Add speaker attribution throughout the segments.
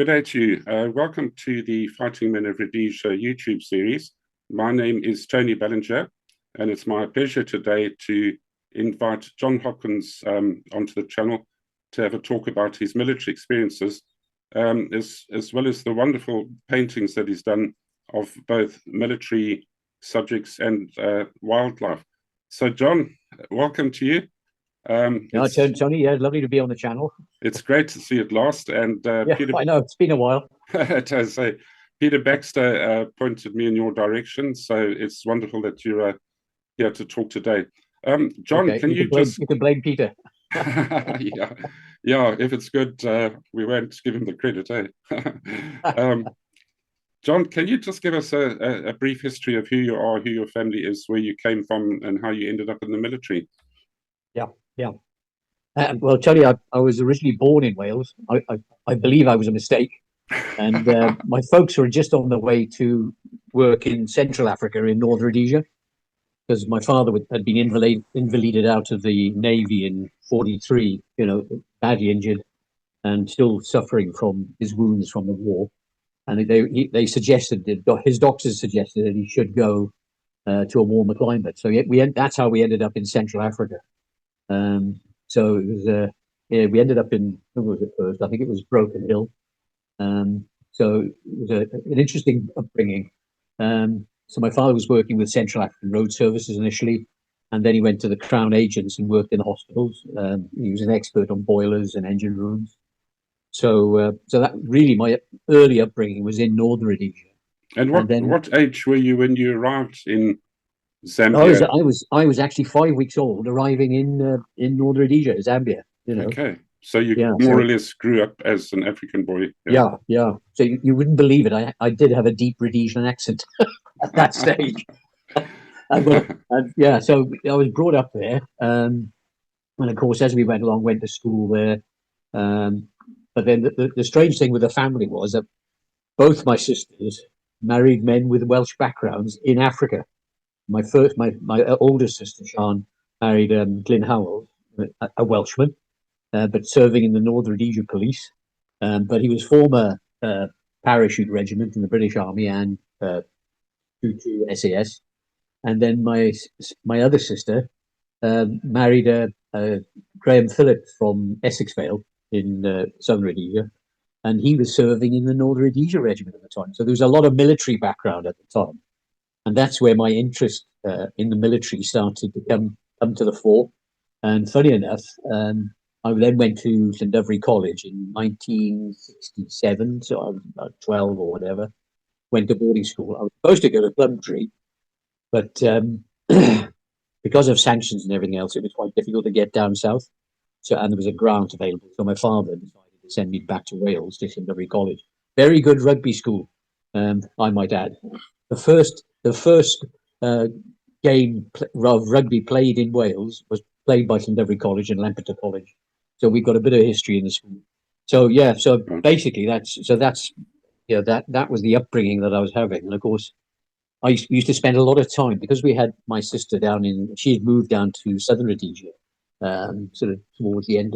Speaker 1: Good day to you. Welcome to the Fighting Men of Rhodesia YouTube series. My name is Tony Ballinger, and it's my pleasure today to invite John Hopkins onto the channel to have a talk about his military experiences, as well as the wonderful paintings that he's done of both military subjects and wildlife. So, John, welcome to you.
Speaker 2: Tony, lovely to be on the channel.
Speaker 1: It's great to see you at last. And
Speaker 2: Peter, I know it's been a while.
Speaker 1: It has. Peter Baxter pointed me in your direction, so it's wonderful that you're here to talk today. John,
Speaker 2: okay, you can blame Peter.
Speaker 1: yeah. If it's good, we won't give him the credit, eh? John, can you just give us a brief history of who you are, who your family is, where you came from, and how you ended up in the military?
Speaker 2: Yeah. Well, Tony, I was originally born in Wales. I believe I was a mistake. And my folks were just on their way to work in Central Africa in North Rhodesia, because my father had been invalided out of the Navy in '43, badly injured and still suffering from his wounds from the war. And they suggested, his doctors suggested that he should go to a warmer climate. So that's how we ended up in Central Africa. So it was, we ended up in, where was it first? I think it was Broken Hill. So it was an interesting upbringing. So my father was working with Central African Road Services initially, and then he went to the Crown Agents and worked in hospitals. He was an expert on boilers and engine rooms. So that really, my early upbringing was in Northern Rhodesia.
Speaker 1: And what age were you when you arrived in Zambia?
Speaker 2: I was actually 5 weeks old, arriving in Northern Rhodesia, Zambia.
Speaker 1: Okay, so you more or less grew up as an African boy.
Speaker 2: Yeah. So you wouldn't believe it. I did have a deep Rhodesian accent at that stage. So I was brought up there, and of course, as we went along, went to school there. But then the strange thing with the family was that both my sisters married men with Welsh backgrounds in Africa. My older sister, Sian, married Glyn Howell, a Welshman, but serving in the North Rhodesia Police. But he was former parachute regiment in the British Army and 22 SAS. And then my other sister married Graham Phillips from Essex Vale in Southern Rhodesia, and he was serving in the North Rhodesia Regiment at the time. So there was a lot of military background at the time. And that's where my interest in the military started to come to the fore. And funny enough, I then went to Llandovery College in 1967, so I was about 12 or whatever. Went to boarding school. I was supposed to go to Plumtree, but because of sanctions and everything else, it was quite difficult to get down south. And there was a grant available. So my father decided to send me back to Wales, to Llandovery College. Very good rugby school, I might add. The first game of rugby played in Wales was played by Llandovery College and Lampeter College. So we've got a bit of history in the school. So basically that was the upbringing that I was having. And of course, I used to spend a lot of time, because we had my sister she had moved down to Southern Rhodesia, sort of towards the end.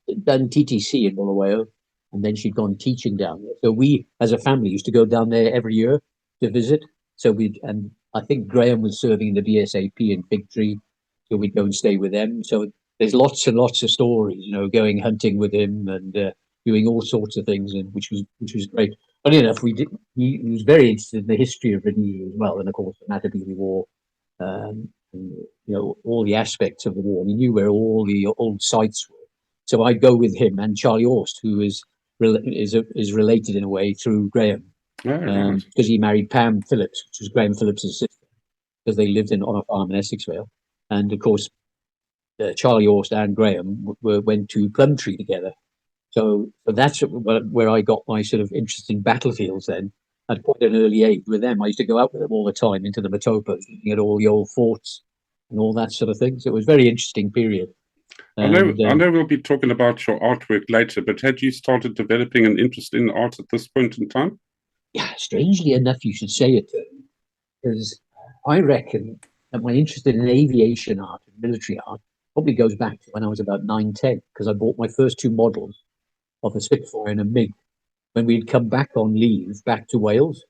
Speaker 2: She'd done TTC in Bulawayo, and then she'd gone teaching down there. So we, as a family, used to go down there every year to visit. And I think Graham was serving in the BSAP in Big Tree, so we'd go and stay with them. So there's lots and lots of stories, going hunting with him and doing all sorts of things, and which was great. Funny enough, he was very interested in the history of Rhodesia as well, and of course the Matabele War, and, all the aspects of the war. And he knew where all the old sites were. So I'd go with him and Charlie Horst, who is related in a way through Graham. Because he married Pam Phillips, which was Graham Phillips' sister, because they lived on a farm in Essex Vale. And of course, Charlie Horst and Graham went to Plumtree together. So that's where I got my sort of interest in battlefields then, at quite an early age with them. I used to go out with them all the time into the Matopos, looking at all the old forts and all that sort of thing. So it was a very interesting period.
Speaker 1: I know we'll be talking about your artwork later, but had you started developing an interest in art at this point in time?
Speaker 2: Yeah, strangely enough, you should say it, because I reckon that my interest in aviation art and military art probably goes back to when I was about 9, 10, because I bought my first 2 models of a Spitfire and a MiG when we'd come back on leave back to Wales.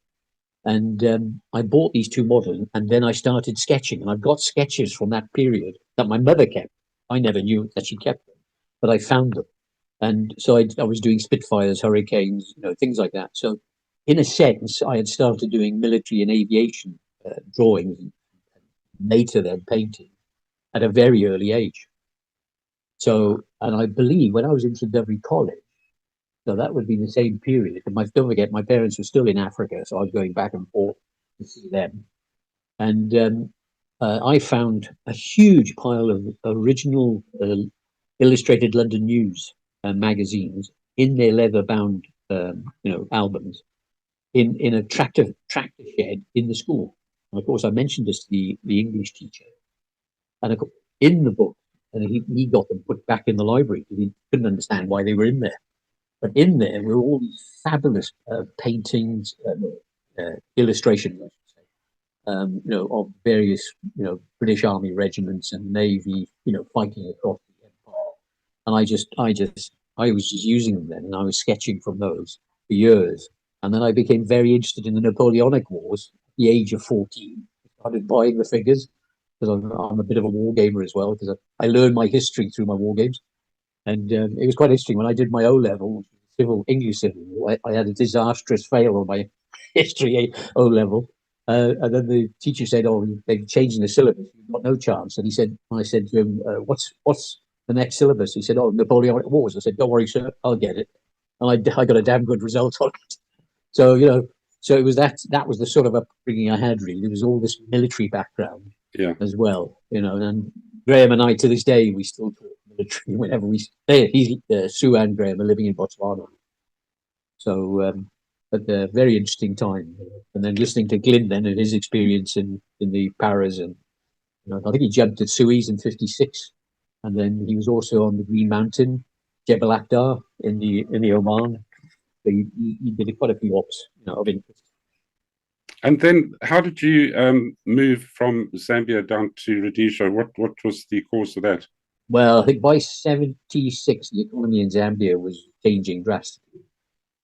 Speaker 2: And I bought these two models, and then I started sketching. And I've got sketches from that period that my mother kept. I never knew that she kept them, but I found them. And so I was doing Spitfires, Hurricanes, things like that. So in a sense, I had started doing military and aviation drawings, and later then painting at a very early age. So, and I believe when I was in St. College, so that would be the same period. And don't forget, my parents were still in Africa, so I was going back and forth to see them. And I found a huge pile of original illustrated London News magazines in their leather-bound, albums in a tractor shed in the school. And of course, I mentioned this to the English teacher, and in the book, and he got them put back in the library because he couldn't understand why they were in there. But in there were all these fabulous paintings, illustrations, I should say, of various, British Army regiments and Navy, fighting across the empire. And I was just using them then, and I was sketching from those for years. And then I became very interested in the Napoleonic Wars at the age of 14. I started buying the figures because I'm a bit of a war gamer as well, because I learned my history through my war games. And it was quite interesting when I did my O level, English civil war. I had a disastrous fail on my history O level, and then the teacher said, "Oh, they've changed the syllabus. You've got no chance." And I said to him, "What's the next syllabus?" He said, "Oh, Napoleonic Wars." I said, "Don't worry, sir, I'll get it." And I got a damn good result on it. So so it was that was the sort of upbringing I had. Really, there was all this military background, as well, And Graham and I, to this day, we still talk military whenever we stay. Sue and Graham are living in Botswana, so at a very interesting time. And then listening to Glyn then and his experience in the Paras, and I think he jumped at Suez in '56, and then he was also on the Green Mountain, Jebel Akhdar in the Oman. So he did quite a few ops, of interest.
Speaker 1: And then, how did you move from Zambia down to Rhodesia? What was the cause of that?
Speaker 2: Well, I think by '76, the economy in Zambia was changing drastically.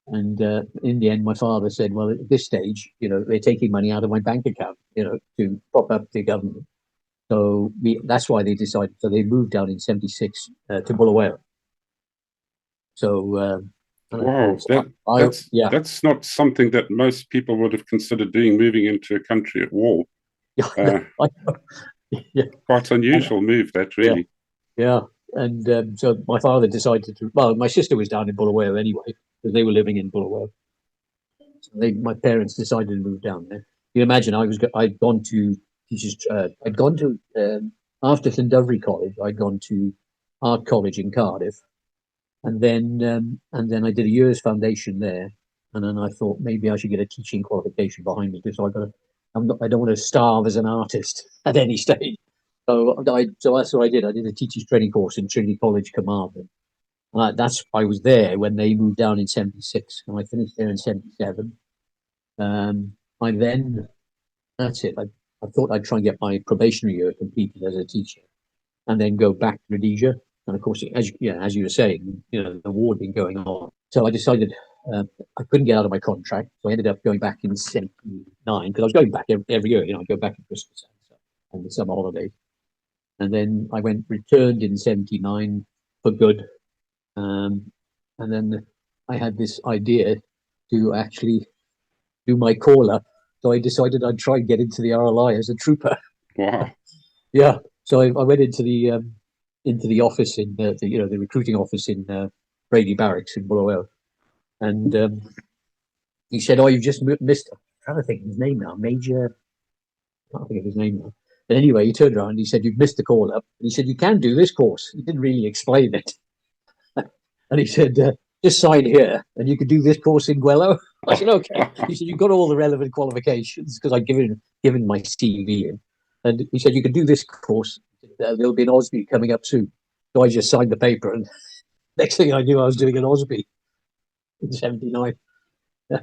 Speaker 2: And in the end, my father said, well, at this stage, they're taking money out of my bank account, to prop up the government. So that's why they decided. So they moved down in '76 to Bulawayo. So
Speaker 1: wow, that's not something that most people would have considered doing, moving into a country at war. Quite unusual move, that really.
Speaker 2: Yeah. And so my father decided to. Well, my sister was down in Bulawayo anyway, because they were living in Bulawayo. So my parents decided to move down there. You imagine I'd gone to teachers. After Llyn College, I'd gone to art college in Cardiff, and then I did a year's foundation there, and then I thought maybe I should get a teaching qualification behind me, because I don't want to starve as an artist at any stage. So that's what I did. I did a teacher's training course in Trinity College, Carmarthen. I was there when they moved down in '76, and I finished there in '77. That's it. I thought I'd try and get my probationary year completed as a teacher, and then go back to Rhodesia. And of course, as you were saying, the war had been going on. So I decided I couldn't get out of my contract, so I ended up going back in '79, because I was going back every year. I'd go back at Christmas and the summer holidays. And then I returned in '79 for good. And then I had this idea to actually do my call up. So I decided I'd try and get into the RLI as a trooper.
Speaker 1: Wow.
Speaker 2: Yeah. So I went into the office in the recruiting office in Brady Barracks in Bulawayo, and he said, "Oh, you've just missed." I'm trying to think of his name now. Major. I can't think of his name now. But anyway, he turned around and he said, "You've missed the call up." And he said, "You can do this course." He didn't really explain it. And he said, "Just sign here, and you could do this course in Gwello." I said, "Okay." He said, "You've got all the relevant qualifications," because I'd given my CV in. And he said, "You can do this course. There'll be an Osby coming up soon." So I just signed the paper, and next thing I knew, I was doing an Osby in '79. Yeah.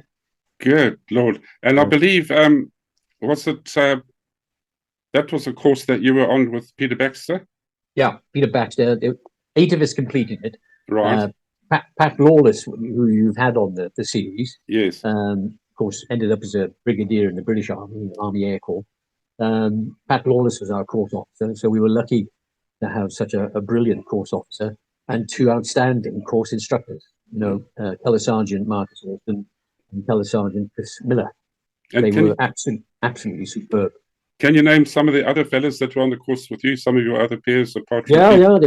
Speaker 1: Good Lord. And I believe, was it, that was a course that you were on with Peter Baxter?
Speaker 2: Yeah, Peter Baxter. 8 of us completed it.
Speaker 1: Right.
Speaker 2: Pat Lawless, who you've had on the series,
Speaker 1: Yes.
Speaker 2: of course, ended up as a brigadier in the British Army, Army Air Corps. Pat Lawless was our course officer, so we were lucky to have such a brilliant course officer and two outstanding course instructors. Colour Sergeant Marcus Wilson and Colour Sergeant Chris Miller.
Speaker 1: And
Speaker 2: they were absolutely superb.
Speaker 1: Can you name some of the other fellas that were on the course with you? Some of your other peers, apart from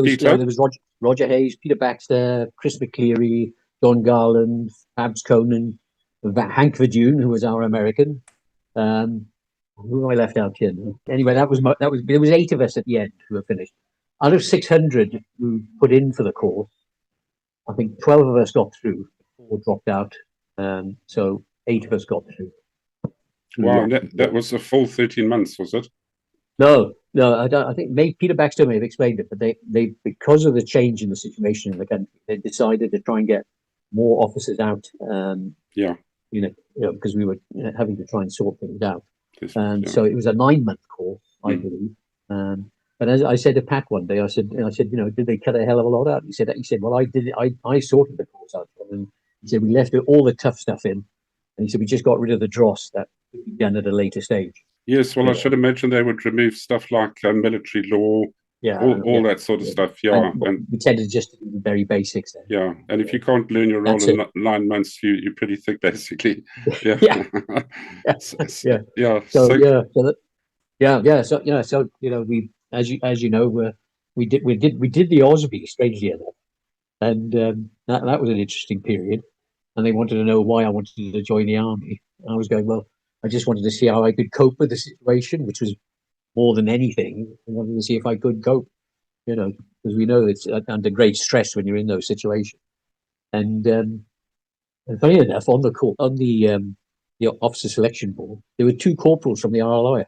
Speaker 2: Peter? There was Roger Hayes, Peter Baxter, Chris McCleary, Don Garland, Fabs Conan, Hank Verdune, who was our American. Who have I left out here? Anyway, there was 8 of us at the end who were finished. Out of 600 who put in for the course, I think 12 of us got through, 4 dropped out. So 8 of us got through.
Speaker 1: Wow, that was a full 13 months, was it?
Speaker 2: No, I don't. I think Peter Baxter may have explained it, but they because of the change in the situation in the country, they decided to try and get more officers out. Because we were having to try and sort things out. So it was a 9-month course, I believe. But as I said to Pat one day, I said, did they cut a hell of a lot out? He said, well, I did it. I sorted the course out for them. He said, we left all the tough stuff in, and he said we just got rid of the dross that could be done at a later stage.
Speaker 1: Yes, well, I should imagine they would remove stuff like military law, all that sort of stuff. Yeah,
Speaker 2: and we tended just to do the very basics then.
Speaker 1: Yeah, and if you can't learn your role in 9 months, you're pretty thick, basically. Yeah,
Speaker 2: So we, as you know, we did the Osby, strangely enough, and that was an interesting period. And they wanted to know why I wanted to join the army. And I was going, well, I just wanted to see how I could cope with the situation, which was more than anything. I wanted to see if I could cope, because we know it's under great stress when you're in those situations. And funny enough, on the officer selection board, there were 2 corporals from the RLI,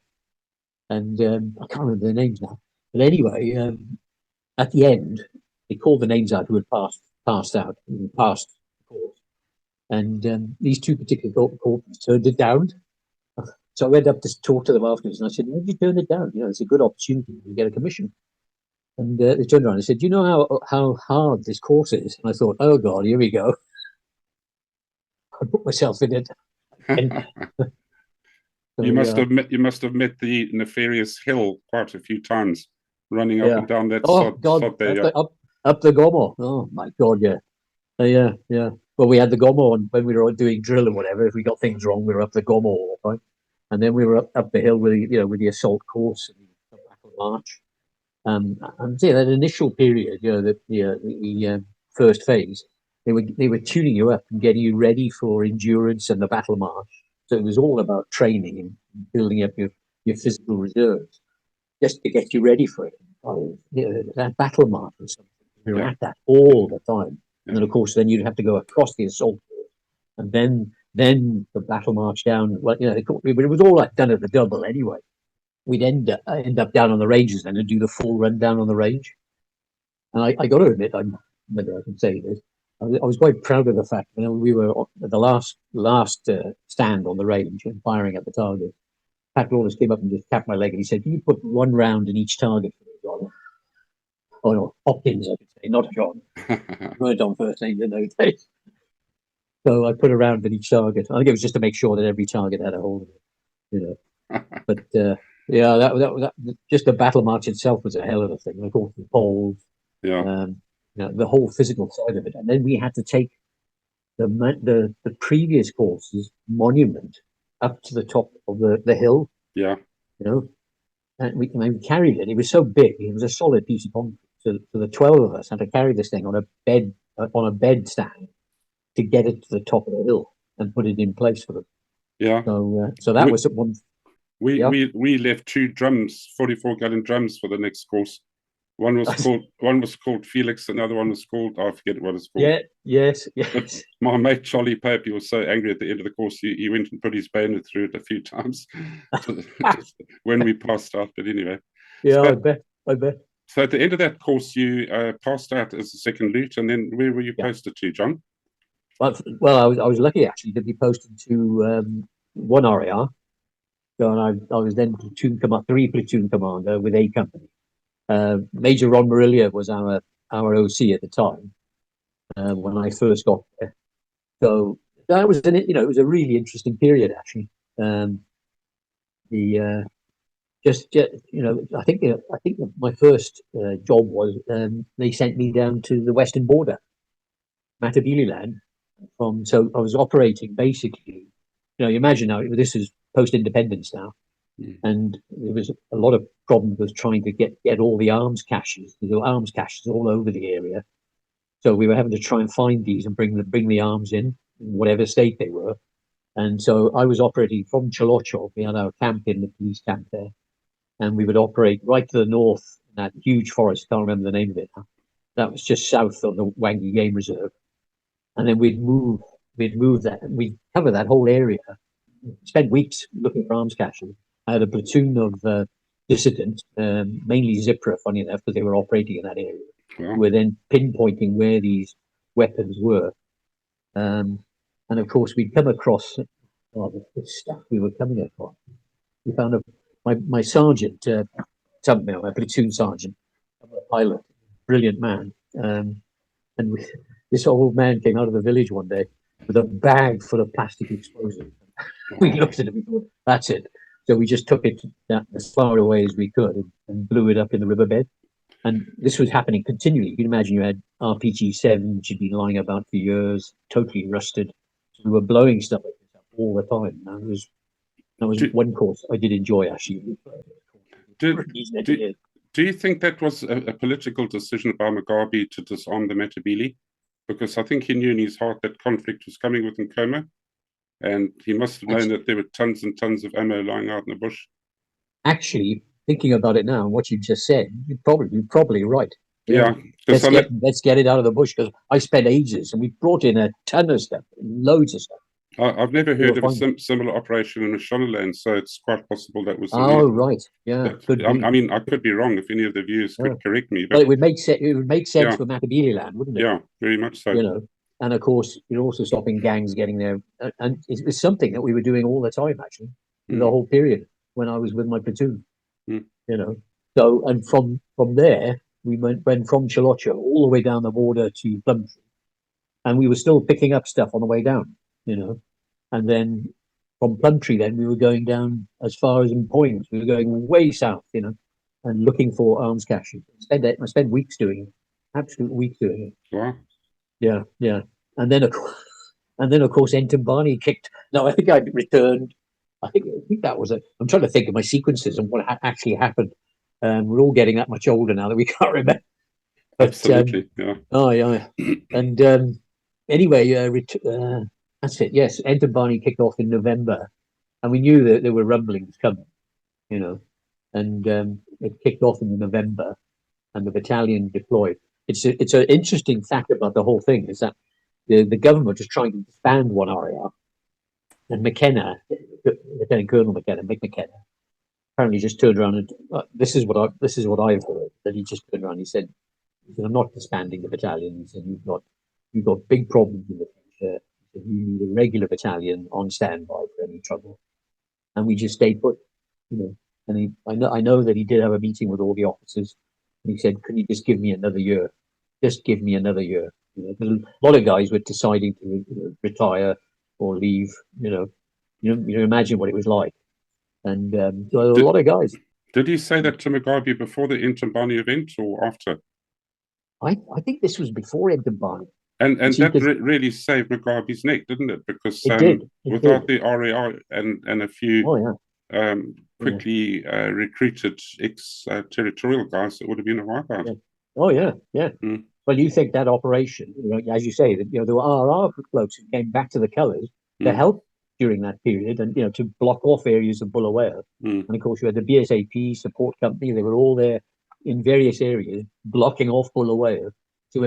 Speaker 2: and I can't remember their names now. But anyway, at the end, they called the names out who had passed the course. And these 2 particular corporals turned it down. So I went up to talk to them afterwards, and I said, "Why did you turn it down? It's a good opportunity to get a commission." And they turned around and said, "Do you know how hard this course is?" And I thought, "Oh God, here we go." I put myself in it.
Speaker 1: You must have met the nefarious hill quite a few times, running up and down that sod there.
Speaker 2: Up the Gomo. Oh my God, yeah. Yeah. Well, we had the Gomo on when we were doing drill or whatever. If we got things wrong, we were up the Gomo all the time. And then we were up the hill with with the assault course and the battle march. And that initial period, the first phase, they were tuning you up and getting you ready for endurance and the battle march. So it was all about training and building up your physical reserves, just to get you ready for it. That battle march or something. We were at that all the time. And then, of course, you'd have to go across the assault course, and then the battle march down. Well, it was all done at the double anyway. We'd end up down on the ranges then and do the full run down on the range. And I got to admit, whether I can say this, I was quite proud of the fact that we were at the last stand on the range and firing at the target. Pat Lawless came up and just tapped my leg and he said, "Can you put 1 round in each target for me, John?" Oh no, Hopkins, I could say, not John. Weren't on first name in those days. So I put a round in each target. I think it was just to make sure that every target had a hold of it, But that just the battle march itself was a hell of a thing. Of course, the poles, the whole physical side of it, and then we had to take the previous course's monument up to the top of the hill.
Speaker 1: Yeah,
Speaker 2: and we carried it. It was so big; it was a solid piece of concrete. So the 12 of us had to carry this thing on a bed stand to get it to the top of the hill and put it in place for them.
Speaker 1: Yeah.
Speaker 2: So that was one.
Speaker 1: We left 2 drums, 44-gallon drums, for the next course. One was called Felix, another one was called, I forget what it's called.
Speaker 2: Yeah, yes.
Speaker 1: But my mate Charlie Pope, he was so angry at the end of the course, he went and put his bayonet through it a few times when we passed out. But anyway.
Speaker 2: Yeah, I bet.
Speaker 1: So at the end of that course, you passed out as a second lieutenant, and then where were you posted to, John?
Speaker 2: Well, I was lucky actually to be posted to 1 RAR. So I was then 3 platoon commander with A company. Major Ron Marillia was our OC at the time, when I first got there. So that was it was a really interesting period actually. The I think my first job was they sent me down to the western border, Matabeleland. So I was operating basically. You imagine now this is post-independence now, and there was a lot of problems with trying to get all the arms caches. There were arms caches all over the area, so we were having to try and find these and bring the arms in whatever state they were. And so I was operating from Cholocho. We had our camp in the police camp there, and we would operate right to the north in that huge forest. Can't remember the name of it now. That was just south of the Wangi Game Reserve, and then we'd cover that whole area. Spent weeks looking for arms caches. I had a platoon of dissidents, mainly Zipra, funny enough, because they were operating in that area.
Speaker 1: Wow.
Speaker 2: Who were then pinpointing where these weapons were. And of course, we'd come across the stuff we were coming across. We found my sergeant, my platoon sergeant, a pilot, brilliant man. This old man came out of the village one day with a bag full of plastic explosives. We looked at it and thought, that's it. So we just took it as far away as we could and blew it up in the riverbed. And this was happening continually. You can imagine you had RPG-7, which had been lying about for years, totally rusted. So we were blowing stuff like this up all the time. That was one course I did enjoy, actually.
Speaker 1: Do you think that was a political decision by Mugabe to disarm the Matabele? Because I think he knew in his heart that conflict was coming with Nkrumah, and he must have known that there were tons and tons of ammo lying out in the bush.
Speaker 2: Actually, thinking about it now, what you just said, you're probably right.
Speaker 1: Yeah.
Speaker 2: Let's get it out of the bush, because I spent ages and we brought in a ton of stuff, loads of stuff.
Speaker 1: I've never heard of a similar operation in Mashonaland, so it's quite possible that was.
Speaker 2: Right, yeah.
Speaker 1: I mean, I could be wrong. If any of the viewers could correct me,
Speaker 2: but it would make sense. It would make sense for Matabeleland, wouldn't it?
Speaker 1: Yeah, very much so.
Speaker 2: And of course, you're also stopping gangs getting there, and it was something that we were doing all the time, actually, the whole period when I was with my platoon. So, and from there, we went from Cholocho all the way down the border to Plumtree, and we were still picking up stuff on the way down, and then from Plumtree, then we were going down as far as Point. We were going way south, and looking for arms caches. I spent weeks doing it, absolute weeks doing it.
Speaker 1: Wow.
Speaker 2: Yeah. And then of course, Ntambani kicked. No, I think I returned. I think that was it. I'm trying to think of my sequences and what actually happened. We're all getting that much older now that we can't remember. But,
Speaker 1: absolutely, yeah.
Speaker 2: Oh, yeah. And anyway, that's it. Yes, Ntambani kicked off in November, and we knew that there were rumblings coming, and it kicked off in November, and the battalion deployed. It's an interesting fact about the whole thing is that the government was trying to disband one RAR, and McKenna, Lieutenant Colonel McKenna, Mick McKenna, apparently just turned around and this is what I've heard, that he just turned around and he said, I'm not disbanding the battalion. He said, you've got big problems in the future. He said, you need a regular battalion on standby for any trouble. And we just stayed put, and I know that he did have a meeting with all the officers, and he said, can you just give me another year? Just give me another year. Because a lot of guys were deciding to retire or leave. You imagine what it was like, and so a lot of guys.
Speaker 1: Did he say that to Mugabe before the Ntambani event or after?
Speaker 2: I think this was before Ntambani.
Speaker 1: And that really saved Mugabe's neck, didn't it? Because without the RAR and a few quickly recruited ex-territorial guys, it would have been a wipeout.
Speaker 2: Yeah. Oh yeah. Well, you think that operation, as you say, that there were RAR blokes who came back to the colours to help during that period, and to block off areas of Bulawayo. And of course, you had the BSAP support company; they were all there in various areas, blocking off Bulawayo to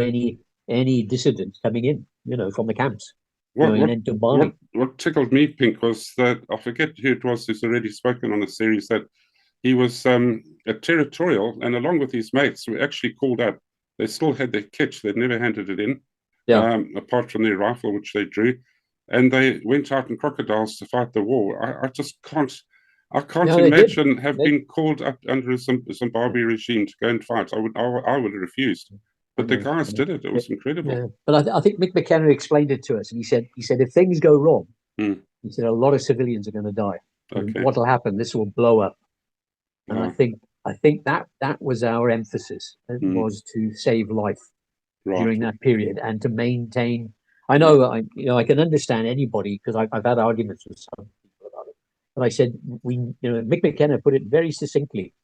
Speaker 2: any dissidents coming in, from the camps.
Speaker 1: What tickled me, Pink, was that I forget who it was who's already spoken on the series, that he was a territorial, and along with his mates, were actually called up. They still had their kit; they'd never handed it in, apart from their rifle, which they drew, and they went out in crocodiles to fight the war. I just can't. I can't imagine been called up under a Zimbabwe regime to go and fight. I would have refused. But the guys did it. It was incredible.
Speaker 2: Yeah. But I think Mick McKenna explained it to us, and he said if things go wrong, he said a lot of civilians are going to die. And
Speaker 1: Okay.
Speaker 2: what will happen? This will blow up. And
Speaker 1: Wow.
Speaker 2: I think that was our emphasis. It was to save life during that period and to maintain. I know I can understand anybody, because I've had arguments with some people about it. But I said Mick McKenna put it very succinctly.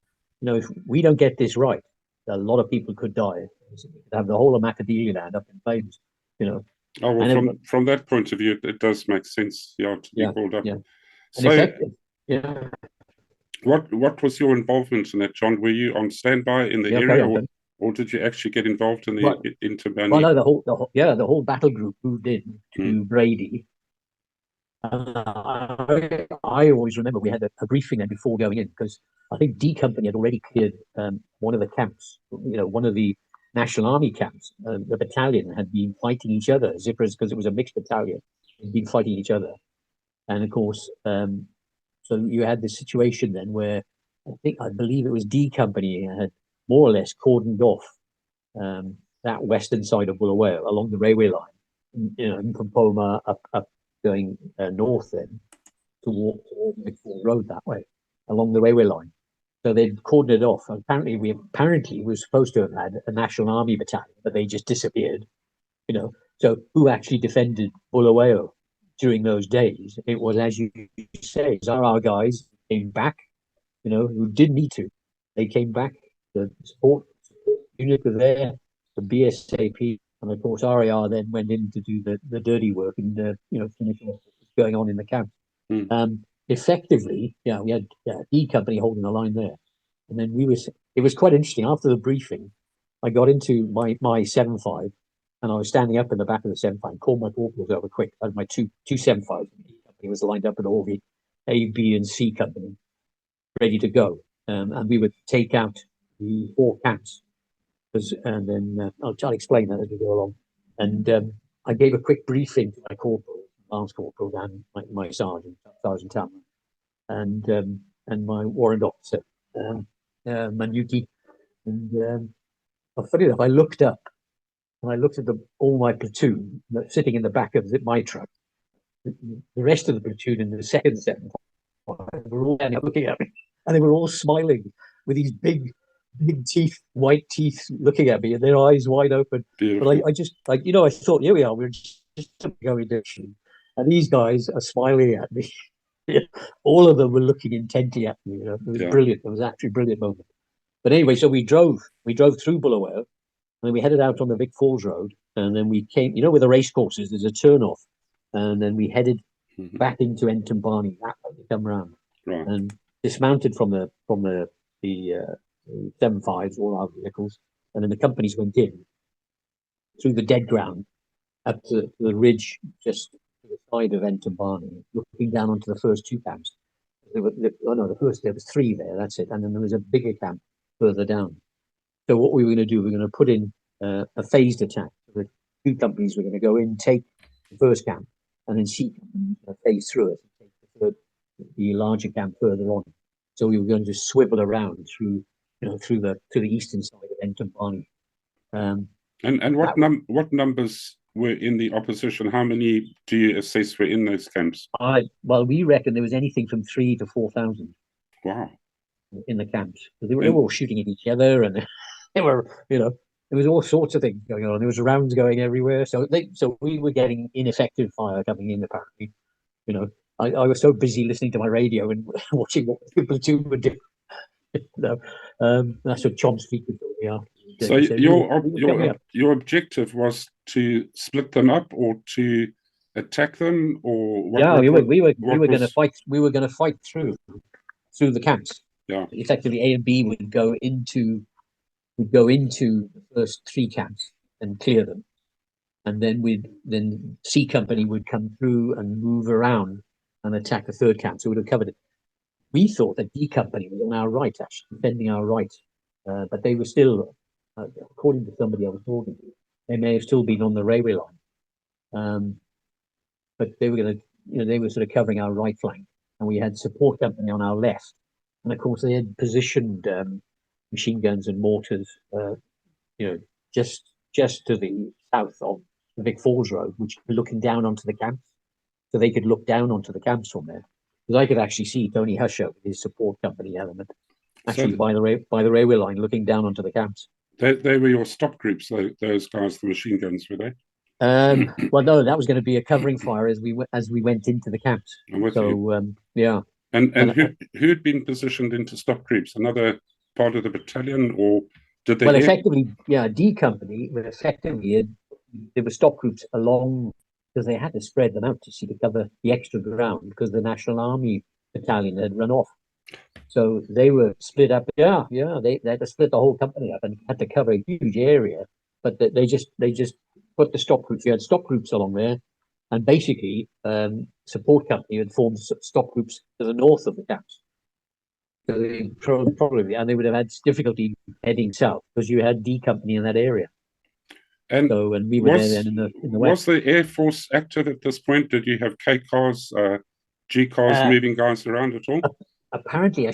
Speaker 2: If we don't get this right, a lot of people could die. We could have the whole of Macadamia land up in flames.
Speaker 1: Oh well, from that point of view, it does make sense. Yeah, to be called up.
Speaker 2: Yeah.
Speaker 1: So,
Speaker 2: yeah.
Speaker 1: What was your involvement in that, John? Were you on standby in the area, or did you actually get involved in the Intimbani?
Speaker 2: Well, no, the whole battle group moved in to Brady. I always remember we had a briefing there before going in, because I think D Company had already cleared one of the camps, one of the National Army camps. The battalion had been fighting each other, zippers, because it was a mixed battalion, had been fighting each other. And of course, so you had this situation then where I believe it was D Company had more or less cordoned off that western side of Bulawayo along the railway line, from Poma up going north then toward the Victoria Road that way along the railway line. So they'd cordoned it off. Apparently we were supposed to have had a National Army battalion, but they just disappeared. So who actually defended Bulawayo during those days? It was, as you say, RAR guys came back, who didn't need to. They came back. The support unit were there, the BSAP, and of course RAR then went in to do the dirty work and finish off what was going on in the camp. Effectively, we had E Company holding the line there, and then it was quite interesting. After the briefing, I got into my 7.5, and I was standing up in the back of the 7.5, called my corporals over quick. I had my two 7.5s. E Company was lined up at all the A, B, and C Company, ready to go, and we would take out the 4 camps. And then I'll try to explain that as we go along. And I gave a quick briefing to my corporal, lance corporal, and my sergeant Tamman, and my warrant officer, Manyuki. And funny enough, I looked up and I looked at all my platoon sitting in the back of my truck. The rest of the platoon in the second 7.5 were all looking at me, and they were all smiling with these big teeth, white teeth, looking at me, and their eyes wide open.
Speaker 1: Beautiful.
Speaker 2: But I just I thought, here we are, we're just going to, and these guys are smiling at me. All of them were looking intently at me. It was brilliant. It was actually a brilliant moment. But anyway, so we drove through Bulawayo, and then we headed out on the Vic Falls Road, and then we came, where the race courses, there's a turn off, and then we headed back into Ntombani, that way to come round, and dismounted from the 7.5s, all our vehicles, and then the companies went in through the dead ground up to the ridge just to the side of Ntombani, looking down onto the first 2 camps. There was 3 there, that's it, and then there was a bigger camp further down. So what we were going to do, we were going to put in a phased attack. So the 2 companies were going to go in, take the first camp, and then C company phase through it and take the larger camp further on. So we were going to swivel around through the eastern side of Ntombani.
Speaker 1: And what numbers were in the opposition? How many do you assess were in those camps?
Speaker 2: Well, we reckon there was anything from 3,000 to 4,000.
Speaker 1: Wow.
Speaker 2: In the camps. They were all shooting at each other, and they were, there was all sorts of things going on. There was rounds going everywhere. So we were getting ineffective fire coming in, apparently. I was so busy listening to my radio and watching what the platoon would do. That's what Chom's feet were doing after.
Speaker 1: So your objective was to split them up or to attack them, or what?
Speaker 2: We were going to fight. We were going to fight through the camps.
Speaker 1: Yeah.
Speaker 2: Effectively, A and B would go into the first 3 camps and clear them, and then C Company would come through and move around and attack the 3rd camp. So we'd have covered it. We thought that D Company was on our right, actually defending our right, but they were still, according to somebody I was talking to, they may have still been on the railway line, but they were going to, they were sort of covering our right flank, and we had support company on our left. And of course, they had positioned machine guns and mortars, just just to the south of the Vic Falls Road, which were looking down onto the camps. So they could look down onto the camps from there. Because I could actually see Tony Husher with his support company element actually by the railway line looking down onto the camps.
Speaker 1: They were your stop groups, those guys, the machine guns, were they?
Speaker 2: Well, no, that was going to be a covering fire as we went into the camps. Yeah.
Speaker 1: And who'd been positioned into stop groups? Another part of the battalion, or did they?
Speaker 2: Well, effectively, yeah, D Company. But effectively, there were stop groups along because they had to spread them out to cover the extra ground because the National Army battalion had run off. So they were split up. Yeah, they had to split the whole company up and had to cover a huge area. But they just put the stop groups. You had stop groups along there, and basically, support company had formed stop groups to the north of the camps. So they probably, and they would have had difficulty heading south because you had D Company in that area. And we were there then in the west.
Speaker 1: Was the Air Force active at this point? Did you have K cars, G cars moving guys around at all?
Speaker 2: Apparently, I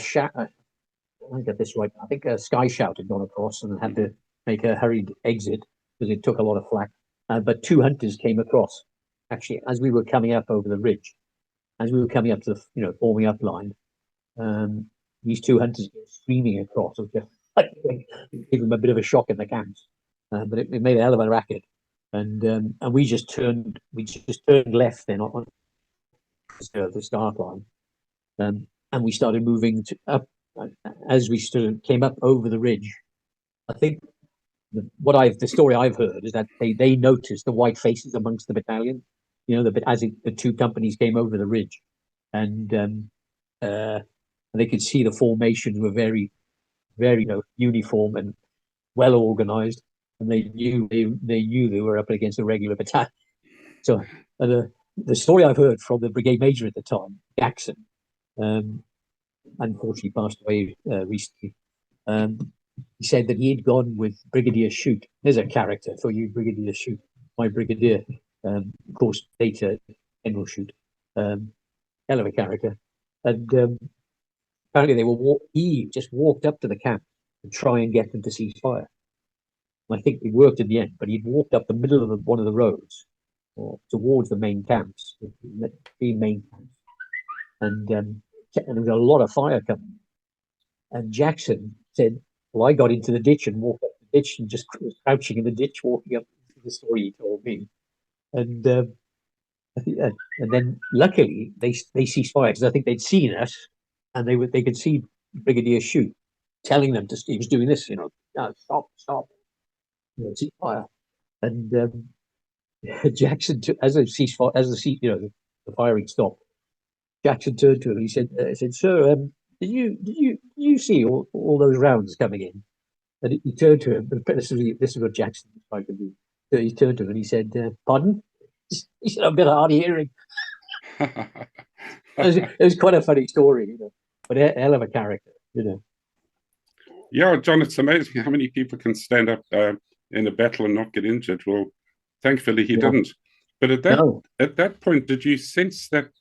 Speaker 2: get this right. I think a Sky Shout had gone across and had to make a hurried exit because it took a lot of flak. But two hunters came across actually as we were coming up over the ridge, as we were coming up to the forming up line. These two hunters came streaming across, which gave them a bit of a shock in the camps. But it made a hell of a racket, and we just turned left then on the start line, and we started moving up as we came up over the ridge. I think the story I've heard is that they noticed the white faces amongst the battalion, the two companies came over the ridge, and they could see the formations were very, very uniform and well organized. And they knew they were up against a regular battalion. So the story I've heard from the brigade major at the time, Jackson, unfortunately passed away recently. He said that he had gone with Brigadier Shute. There's a character for you, Brigadier Shute, my brigadier. Of course, later General Shute. Hell of a character. And apparently he just walked up to the camp to try and get them to cease fire. I think it worked in the end, but he'd walked up the middle of one of the roads towards the main camps, the three main camps, and there was a lot of fire coming. And Jackson said, "Well, I got into the ditch and walked up the ditch and just was crouching in the ditch, walking up." The story he told me, and then luckily they ceased fire because I think they'd seen us, and they could see Brigadier Shute telling them he was doing this, stop. Ceasefire, and Jackson, as the firing stopped, Jackson turned to him. He said, "Sir, did you see all those rounds coming in?" And he turned to him. This is what Jackson was trying to do. So he turned to him and he said, "Pardon?" He said, "I'm a bit hard of hearing." It was quite a funny story, but a hell of a character,
Speaker 1: Yeah, John, it's amazing how many people can stand up in a battle and not get injured. Well, thankfully he didn't. But at that point, did you sense that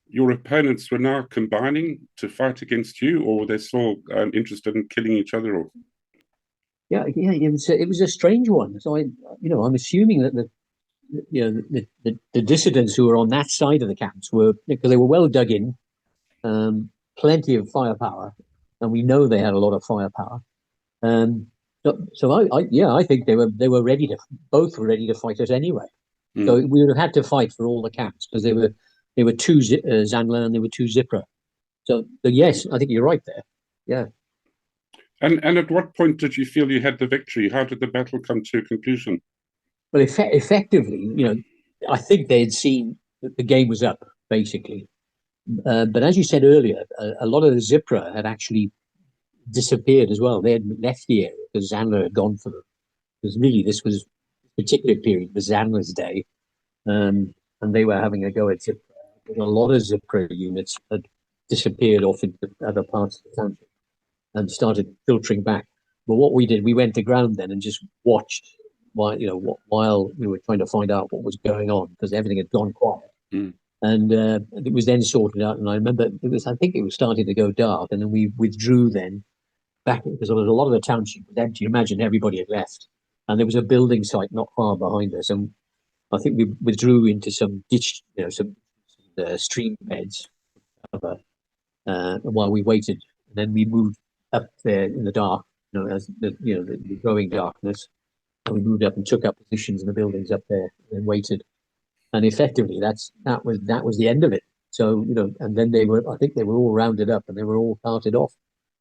Speaker 1: your opponents were now combining to fight against you, or were they still interested in killing each other off?
Speaker 2: Yeah, it was a strange one. So I'm assuming that the dissidents who were on that side of the camps were, because they were well dug in, plenty of firepower, and we know they had a lot of firepower. So I think they were both were ready to fight us anyway. So we would have had to fight for all the camps because they were two Zanla and they were two Zipra. So yes, I think you're right there. Yeah.
Speaker 1: And at what point did you feel you had the victory? How did the battle come to a conclusion?
Speaker 2: Well, effectively, I think they had seen that the game was up basically. But as you said earlier, a lot of the Zipra had actually disappeared as well. They had left the area because Zanla had gone for them. Because really, this particular period was Zanla's day, and they were having a go at Zipra. But a lot of Zipra units had disappeared off into other parts of the township and started filtering back. But what we did, we went to ground then and just watched while we were trying to find out what was going on because everything had gone quiet. And it was then sorted out. And I remember I think it was starting to go dark, and then we withdrew then back because there was a lot of the township was empty. Imagine everybody had left. and there was a building site not far behind us, and I think we withdrew into some ditch, some stream beds while we waited, and then we moved up there in the dark, as the growing darkness, and we moved up and took up positions in the buildings up there and waited, and effectively that was the end of it. So and then I think they were all rounded up and they were all carted off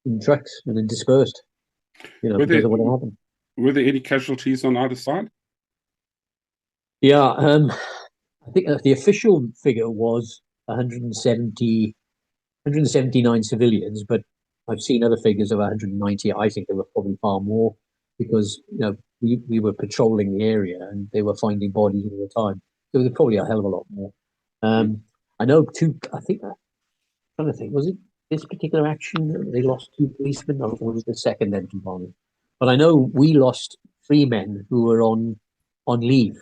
Speaker 2: in trucks and then dispersed, because of what happened.
Speaker 1: Were there any casualties on either side?
Speaker 2: Yeah, I think the official figure was 179 civilians, but I've seen other figures of 190. I think there were probably far more because we were patrolling the area and they were finding bodies all the time. There was probably a hell of a lot more. I know I think I'm trying to think, was it this particular action they lost 2 policemen, or was it the second engine bomb? But I know we lost 3 men who were on leave,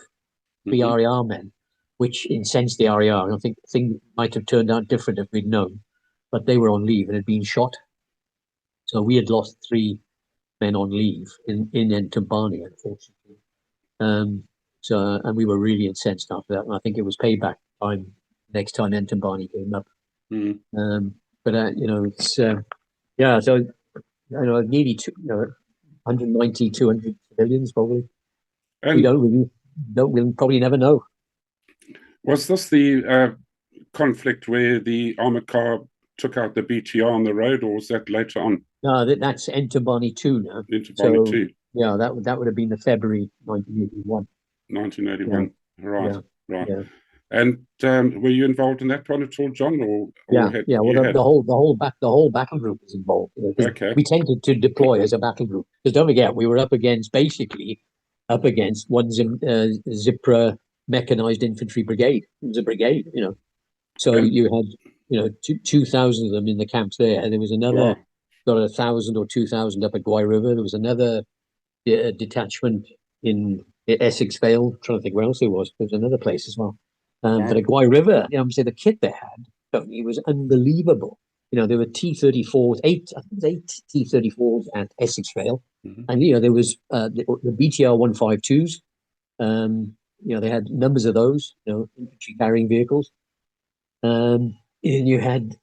Speaker 2: 3 RAR men, which incensed the RAR. I think things might have turned out different if we'd known, but they were on leave and had been shot. So we had lost 3 men on leave in Entebbe, unfortunately. And we were really incensed after that. And I think it was payback time next time Entebbe came up. But it's so nearly 190, 200 civilians probably. And we don't probably never know.
Speaker 1: Was this the conflict where the armored car took out the BTR on the road, or was that later on?
Speaker 2: No, that's Entebbe 2 now.
Speaker 1: Entebbe 2.
Speaker 2: Yeah, that would have been the February 1981.
Speaker 1: 1981. Yeah. Right.
Speaker 2: Yeah.
Speaker 1: And were you involved in that one at all, John? Well,
Speaker 2: the whole battle group was involved.
Speaker 1: Okay.
Speaker 2: We tended to deploy as a battle group because don't forget we were up against one Zipra mechanized infantry brigade. It was a brigade, So you had 2,000 of them in the camps there, and there was another got 1,000 or 2,000 up at Guy River. There was another detachment in Essex Vale. I'm trying to think where else there was. There was another place as well. But at Guy River, the kit they had, it was unbelievable. There were T-34s, I think it was 8 T-34s at Essex Vale. And, there was the BTR 152s. They had numbers of those, infantry carrying vehicles. And you had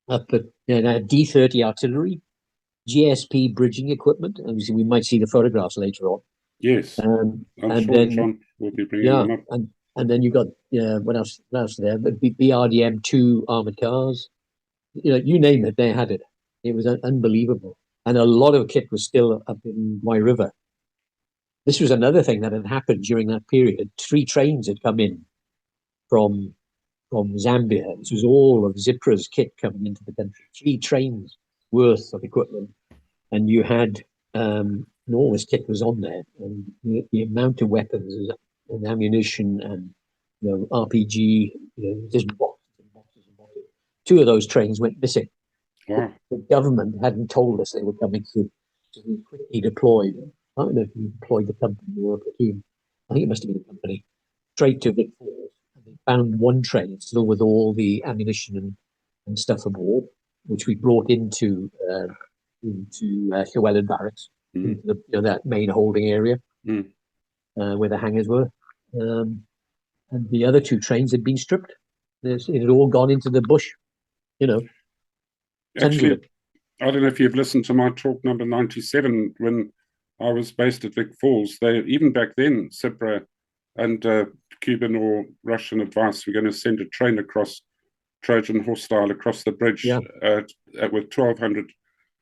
Speaker 2: D-30 artillery, GSP bridging equment. Obviously, we might see the photographs later on.
Speaker 1: Yes.
Speaker 2: I'm
Speaker 1: sure then, John will be bringing them up.
Speaker 2: And then you got what else there? The BRDM 2 armored cars. You name it, they had it. It was unbelievable, and a lot of kit was still up in Guy River. This was another thing that had happened during that period. 3 trains had come in from Zambia. This was all of Zipra's kit coming into the country. 3 trains worth of equipment, and you had and all this kit was on there, and the amount of weapons and ammunition and RPG, just boxes and boxes and boxes. 2 of those trains went missing.
Speaker 1: Wow.
Speaker 2: The government hadn't told us they were coming through, so we quickly deployed. I don't know if we deployed the company or a platoon. I think it must have been the company straight to Vic Falls. And they found 1 train still with all the ammunition and stuff aboard, which we brought into Llewellyn Barracks, into that main holding area where the hangars were. And the other 2 trains had been stripped. It had all gone into the bush,
Speaker 1: Actually, I don't know if you've listened to my talk number 97 when I was based at Vic Falls. Even back then, Zipra and Cuban or Russian advice were going to send a train across Trojan horse style across the bridge with 1,200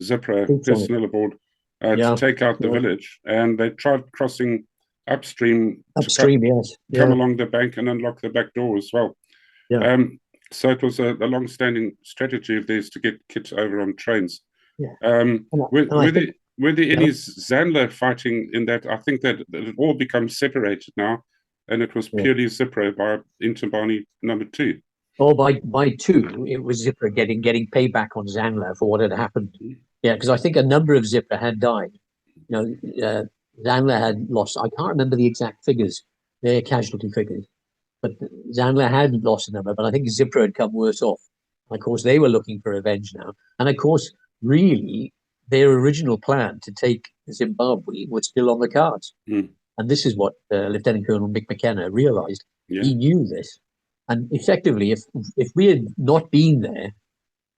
Speaker 1: Zipra personnel aboard to take out the village. And they tried crossing upstream, come along the bank and unlock the back door as well. So it was a long-standing strategy of theirs to get kits over on trains. Were there any Zandler fighting in that? I think that it all becomes separated now, and it was purely Zipra by Entebbe number 2.
Speaker 2: Oh, by 2, it was Zipra getting payback on Zandler for what had happened. Yeah, because I think a number of Zipra had died. Zandler had lost. I can't remember the exact figures, their casualty figures, but Zandler had lost a number. But I think Zipra had come worse off. Of course, they were looking for revenge now, and of course, really, their original plan to take Zimbabwe was still on the cards.
Speaker 1: Mm.
Speaker 2: And this is what Lieutenant Colonel Mick McKenna realized.
Speaker 1: Yeah.
Speaker 2: He knew this. And effectively, if we had not been there,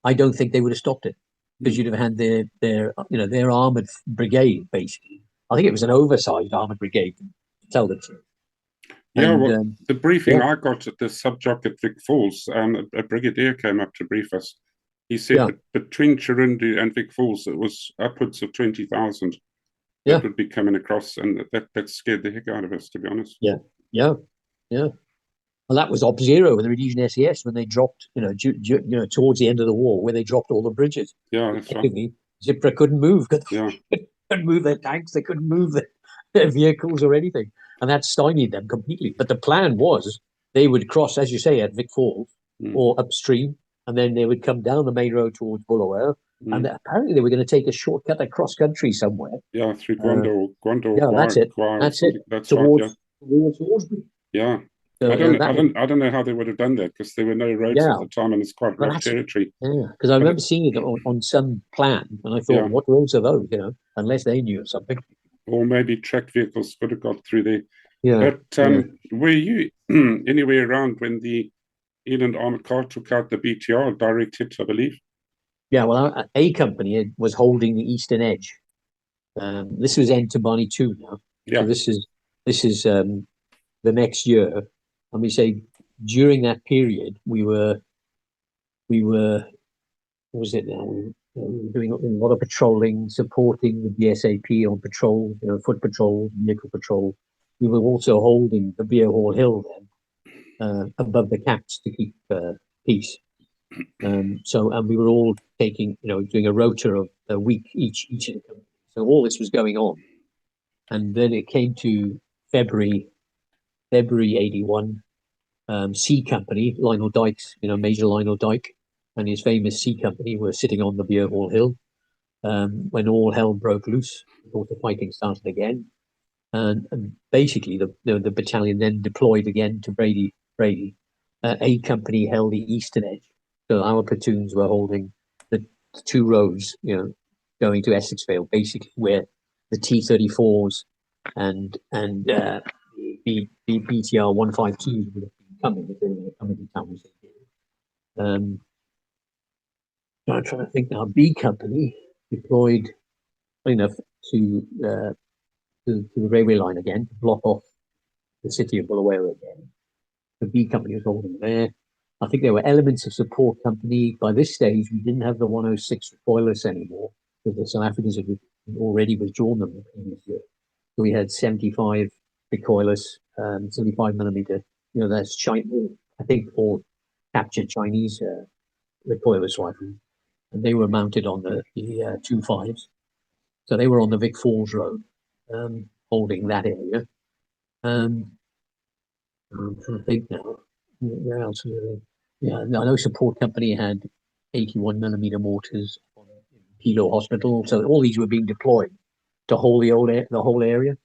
Speaker 2: I don't think they would have stopped it, because you'd have had their armored brigade, basically. I think it was an oversized armored brigade, to tell the truth.
Speaker 1: Yeah,
Speaker 2: And,
Speaker 1: well, the briefing
Speaker 2: yeah.
Speaker 1: I got at the subjock at Vic Falls, a brigadier came up to brief us. He said between Chirundu and Vic Falls, it was upwards of 20,000 that would be coming across, and that scared the heck out of us, to be honest.
Speaker 2: Yeah. Well, that was Op Zero with the Rhodesian SES when they dropped, towards the end of the war, where they dropped all the bridges.
Speaker 1: Yeah, that's right.
Speaker 2: Zipra couldn't move.
Speaker 1: Yeah.
Speaker 2: Couldn't move their tanks. They couldn't move their vehicles or anything, and that stymied them completely. But the plan was they would cross, as you say, at Vic Falls or upstream, and then they would come down the main road towards Bulawayo, and apparently they were going to take a shortcut across country somewhere.
Speaker 1: Yeah, through Gwando.
Speaker 2: Yeah, that's it. That's it.
Speaker 1: That's
Speaker 2: towards
Speaker 1: Salisbury. Yeah.
Speaker 2: So,
Speaker 1: I don't know how they would have done that, because there were no roads at the time, and it's quite rough territory.
Speaker 2: Yeah, because I remember seeing it on some plan, and I thought, what roads are those? Unless they knew something.
Speaker 1: Or maybe tracked vehicles could have got through there.
Speaker 2: Yeah.
Speaker 1: But were you anywhere around when the Inland Armored Car took out the BTR direct hit, I believe?
Speaker 2: Yeah, well, A Company was holding the eastern edge. This was Entebani 2 now.
Speaker 1: Yeah.
Speaker 2: So this is the next year. And we say during that period, we were what was it now? We were doing a lot of patrolling, supporting the BSAP on patrol, foot patrol, vehicle patrol. We were also holding the Beer Hall Hill then, above the Capt to keep peace. And we were all taking, doing a rota of a week each of the companies. So all this was going on. And then it came to February 81. C Company, Lionel Dykes, Major Lionel Dyke and his famous C Company were sitting on the Beer Hall Hill when all hell broke loose. Of course, the fighting started again, and basically the battalion then deployed again to Brady. A Company held the eastern edge, so our platoons were holding the two roads, going to Essexvale, basically where the T-34s and the BTR 152s would have been coming if they were going to come into town as they did. I'm trying to think now. B Company deployed enough to the railway line again to block off the city of Bulawayo again. The B Company was holding there. I think there were elements of support company. By this stage, we didn't have the 106 recoilless anymore, because the South Africans had already withdrawn them the previous year. So we had 75 recoilless, 75 millimeter. That's China. I think all captured Chinese recoilless rifles, and they were mounted on the 2.5s. So they were on the Vic Falls Road, holding that area. I'm trying to think now. Where else? Yeah, I know Support Company had 81 millimeter mortars on Kilo Hospital. So all these were being deployed to hold the whole area.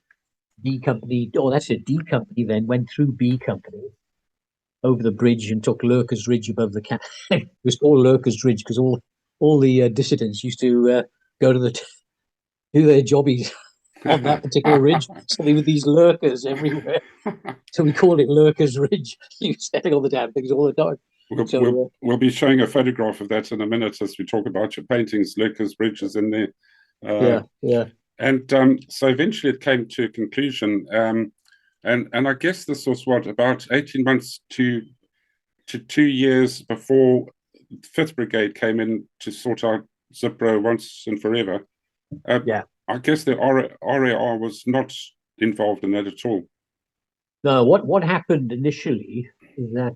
Speaker 2: D Company, D Company then went through B Company over the bridge and took Lurker's Ridge above the camp. It was called Lurker's Ridge because all the dissidents used to go to do their jobbies on that particular ridge. So there were these lurkers everywhere. So we called it Lurker's Ridge. You standing on the damn things all the time.
Speaker 1: We'll be showing a photograph of that in a minute as we talk about your paintings. Lurker's Ridge is in there.
Speaker 2: Yeah.
Speaker 1: And so eventually it came to a conclusion. And I guess this was about 18 months to 2 years before the 5th Brigade came in to sort out Zipro once and forever. I guess the RAR was not involved in that at all.
Speaker 2: No, what happened initially is that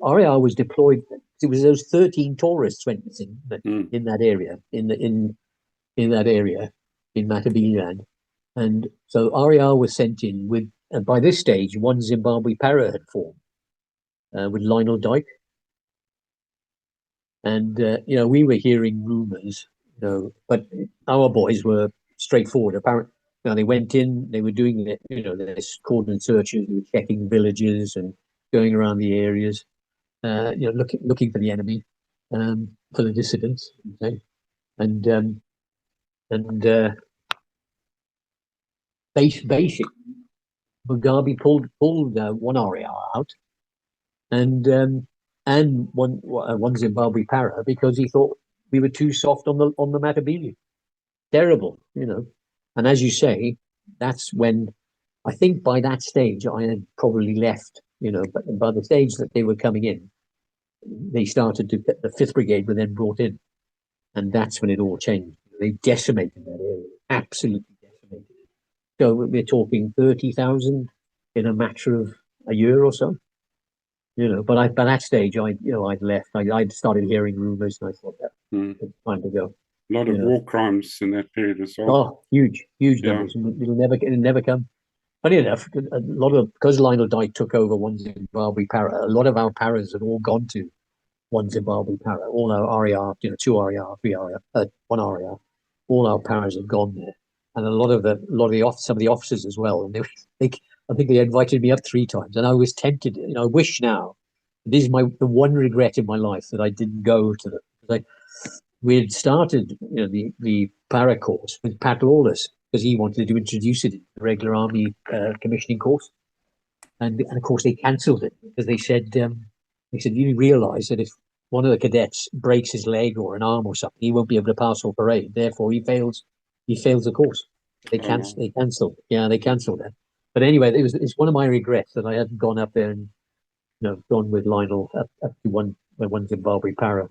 Speaker 2: RAR was deployed. It was those 13 tourists went missing in that area, in that area in Matabeleland, and so RAR was sent in with. And by this stage, one Zimbabwe para had formed with Lionel Dyke, and we were hearing rumors, but our boys were straightforward. Apparently, they went in, they were doing this cordon searches, they were checking villages and going around the areas, looking for the enemy, for the dissidents, and And basically, Mugabe pulled one RAR out, and one Zimbabwe para, because he thought we were too soft on the Matabele. Terrible, you know. And as you say, that's when, I think by that stage I had probably left, you know. But by the stage that they were coming in, they started to the 5th Brigade were then brought in, and that's when it all changed. They decimated that area, absolutely decimated it. So we're talking 30,000 in a matter of a year or so, you know. But by that stage, I'd left. I'd started hearing rumors, and I thought that it's time to go.
Speaker 1: A lot of war crimes in that period as well.
Speaker 2: Oh, huge numbers. It'll never come. Funny enough, a lot of, because Lionel Dyke took over one Zimbabwe para, a lot of our paras had all gone to one Zimbabwe para. All our RAR, you know, 2 RAR, 3 RAR, 1 RAR, all our paras had gone there, and some of the officers as well. And I think they invited me up 3 times, and I was tempted. You know, I wish now. This is the one regret in my life, that I didn't go to them. We had started, you know, the para course with Pat Lawless, because he wanted to introduce it in the regular army commissioning course, and of course they cancelled it, because they said you realise that if one of the cadets breaks his leg or an arm or something, he won't be able to pass or parade. Therefore, he fails the course. They cancelled. Yeah, they cancelled it. But anyway, it's one of my regrets that I hadn't gone up there and, you know, gone with Lionel up to one Zimbabwe para.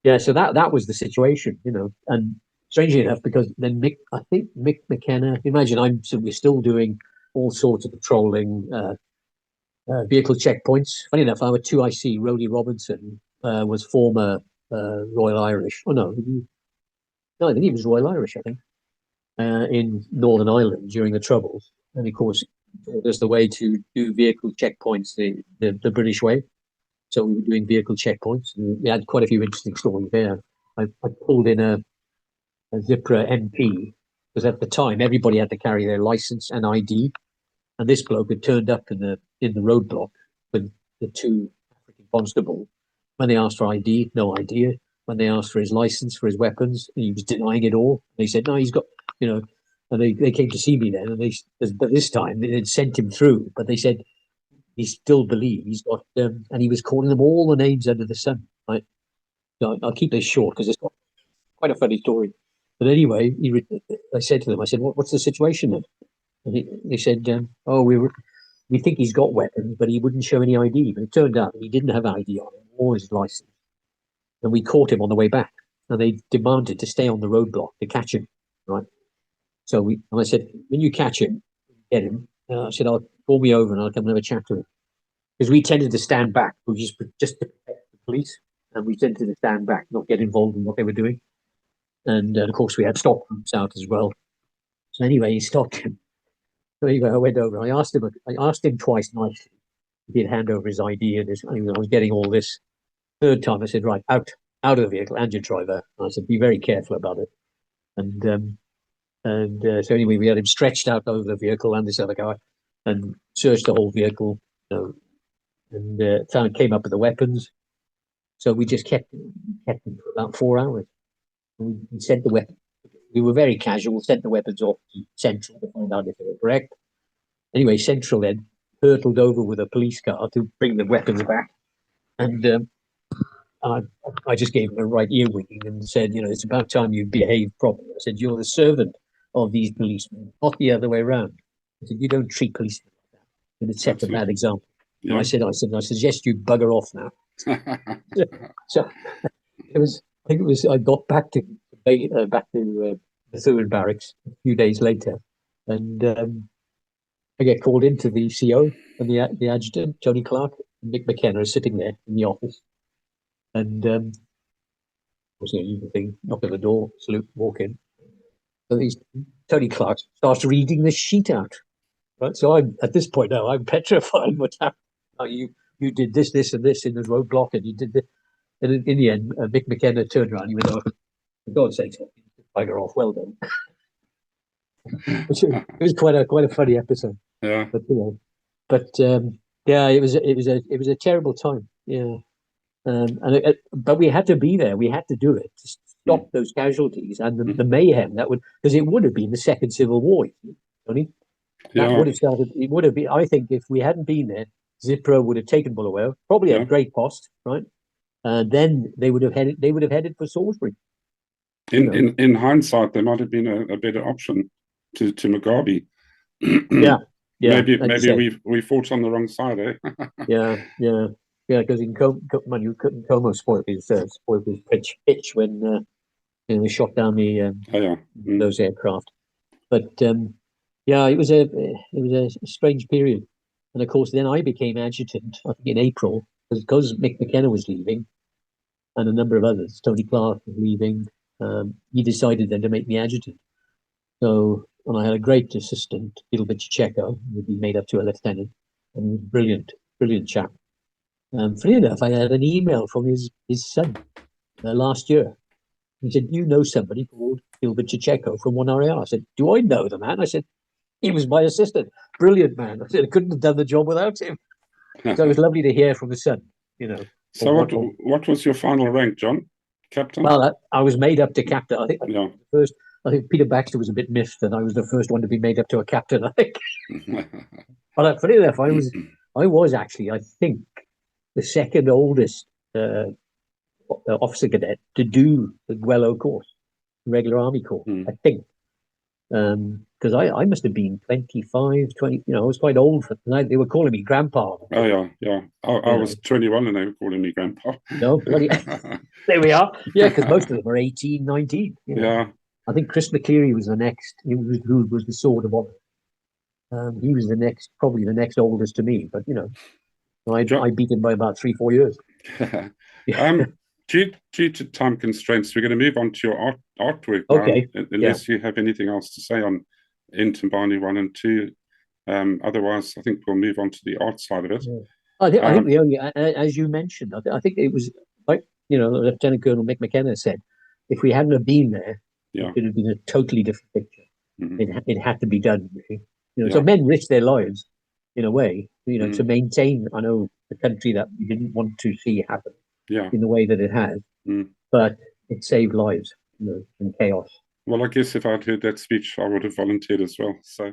Speaker 2: Yeah, so that was the situation, you know. And strangely enough, because then I think Mick McKenna, imagine we're still doing all sorts of patrolling, vehicle checkpoints. Funny enough, our 2IC, Rhodey Robinson, was former Royal Irish. Oh no, I think he was Royal Irish, I think, in Northern Ireland during the Troubles. And of course, there's the way to do vehicle checkpoints the British way. So we were doing vehicle checkpoints, and we had quite a few interesting stories there. I pulled in a Zipra MP, because at the time everybody had to carry their license and ID, and this bloke had turned up in the roadblock with the 2 African constables. When they asked for ID, no idea. When they asked for his license, for his weapons, he was denying it all. They said, no, he's got, you know. And they came to see me then, and but this time they had sent him through, but they said, he still believes he's got, and he was calling them all the names under the sun. Right? So I'll keep this short, because it's quite a funny story. But anyway, I said to them, I said, what's the situation then? And they said, we think he's got weapons, but he wouldn't show any ID. But it turned out he didn't have ID on him or his license. And we caught him on the way back, and they demanded to stay on the roadblock to catch him. Right? So I said, when you catch him, get him. I said, I'll call me over and I'll come and have a chat to him. Because we tended to stand back, just to protect the police, and we tended to stand back, not get involved in what they were doing. And of course, we had stop groups out as well. So anyway, he stopped him. So anyway, I went over. I asked him twice nicely if he'd hand over his ID, and I was getting all this. 3rd time, I said, right, out of the vehicle, and your driver. And I said, be very careful about it. And so anyway, we had him stretched out over the vehicle and this other guy, and searched the whole vehicle, you know, and came up with the weapons. So we just kept him for about 4 hours. We sent the weapon. We were very casual. Sent the weapons off to Central to find out if they were correct. Anyway, Central then hurtled over with a police car to bring the weapons back, and I just gave him a right ear wigging and said, you know, it's about time you behave properly. I said, you're the servant of these policemen, not the other way around. I said, you don't treat policemen like that, and it sets a bad example. Yeah. I suggest you bugger off now. So it was. I think it was. I got back to Bethune barracks a few days later, and I get called into the CO, and the adjutant, Tony Clark, and Mick McKenna are sitting there in the office, and was the usual thing: knock at the door, salute, walk in. So Tony Clark starts reading the sheet out. Right, so I'm at this point now. I'm petrified. What's happening? Oh, you did this, and this in the roadblock, and you did this. And in the end, Mick McKenna turned around. He went, "Oh, for God's sake, bugger off! Well done." It was quite a funny episode.
Speaker 1: Yeah.
Speaker 2: But yeah, it was a terrible time. Yeah, but we had to be there. We had to do it stop those casualties and the mayhem that would, because it would have been the second civil war, Tony. That
Speaker 1: Yeah.
Speaker 2: would have started. It would have been. I think if we hadn't been there, Zipro would have taken Bulawayo, probably
Speaker 1: Yeah.
Speaker 2: at great cost, right? And then they would have headed. They would have headed for Salisbury.
Speaker 1: In hindsight, there might have been a better option to Mugabe.
Speaker 2: Yeah.
Speaker 1: Maybe we fought on the wrong side, eh?
Speaker 2: Yeah. Because in Como spoiled his pitch when they shot down the those aircraft. But yeah, it was a strange period, and of course, then I became adjutant. I think in April, because Mick McKenna was leaving, and a number of others. Tony Clark was leaving. He decided then to make me adjutant. So, and I had a great assistant, Gilbert Checo, who had been made up to a lieutenant, and he was brilliant chap. Funny enough, I had an email from his son last year. He said, "You know somebody called Gilbert Checo from 1RAR?" I said, "Do I know the man?" I said, "He was my assistant. Brilliant man." I said, "I couldn't have done the job without him." So it was lovely to hear from the son,
Speaker 1: So what was your final rank, John? Captain?
Speaker 2: Well, I was made up to captain. I think
Speaker 1: Yeah.
Speaker 2: first. I think Peter Baxter was a bit miffed that I was the first one to be made up to a captain. I think. But funny enough, I was actually, I think, the second oldest officer cadet to do the Guello course, regular army course. I think. Because I must have been 25, 20, I was quite old for tonight. They were calling me grandpa.
Speaker 1: Oh, yeah. I was 21 and they were calling me grandpa.
Speaker 2: No, bloody. There we are. Yeah, because most of them are 18, 19.
Speaker 1: Yeah.
Speaker 2: I think Chris McCleary was the next, who was the sword of honor. He was probably the next oldest to me, but I beat him by about 3-4 years.
Speaker 1: Due to time constraints, we're going to move on to your artwork
Speaker 2: now,
Speaker 1: unless you have anything else to say on Ntambani 1 and 2. Otherwise, I think we'll move on to the art side of it.
Speaker 2: Yeah. I think the only, as you mentioned, I think it was like, Lieutenant Colonel Mick McKenna said, if we hadn't have been there, it could have been a totally different picture. It had to be done. So men risked their lives in a way, to maintain, the country that we didn't want to see happen. In the way that it has, but it saved lives, in chaos.
Speaker 1: Well, I guess if I'd heard that speech, I would have volunteered as well. So